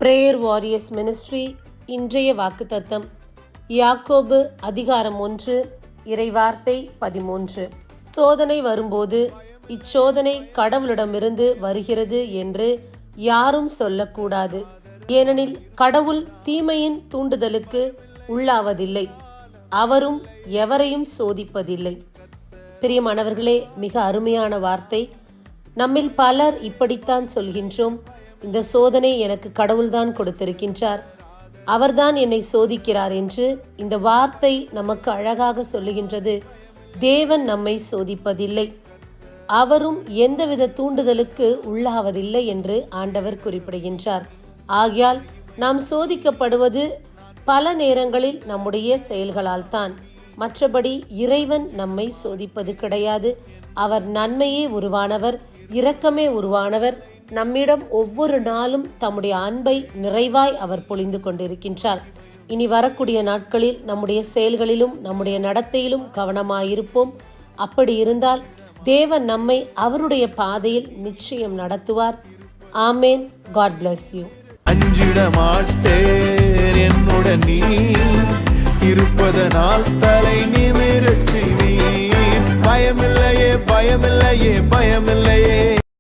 Prayer warriors ministry இன்றைய வாக்குத்தத்தம் யாக்கோபு அதிகாரம் 1 இறைவார்த்தை 13. சோதனை வரும்போது இச்சோதனை கடவுளிடமிருந்து வருகிறது என்று யாரும் சொல்லக்கூடாது. ஏனெனில் கடவுள் தீமையின் தூண்டுதலுக்கு உள்ளாவதில்லை, அவரும் எவரையும் சோதிப்பதில்லை. பிரியமானவர்களே, மிக அருமையான வார்த்தை. நம்மில் பலர் இப்படித்தான் சொல்கின்றோம், இந்த சோதனை எனக்கு கடவுள்தான் கொடுத்திருக்கின்றார், அவர்தான் என்னை சோதிக்கிறார் என்று. இந்த வார்த்தை நமக்கு அழகாக சொல்லுகின்றது, தேவன் நம்மை சோதிப்பதில்லை, அவரும் எந்தவித தூண்டுதலுக்கு உள்ளாவதில்லை என்று ஆண்டவர் குறிப்பிடுகின்றார். ஆகையால் நாம் சோதிக்கப்படுவது பல நேரங்களில் நம்முடைய செயல்களால் தான், மற்றபடி இறைவன் நம்மை சோதிப்பது கிடையாது. அவர் நன்மையே உருவானவர், இரக்கமே உருவானவர். நம்மிடம் ஒவ்வொரு நாளும் தம்முடைய அன்பை நிறைவாய் அவர் பொழிந்து கொண்டிருக்கின்றார். இனி வரக்கூடிய நாட்களில் நம்முடைய செயல்களிலும் நம்முடைய நடத்தையிலும் கவனமாயிருப்போம். அப்படி இருந்தால் தேவன் நம்மை அவருடைய பாதையில் நிச்சயம் நடத்துவார். ஆமேன். God bless you. அஞ்சிட மாட்டேன், என்னுடன் நீ இருப்பதனால் தலை நிமிர செய்வீர். பயமில்லையே, பயமில்லையே, பயமில்லையே.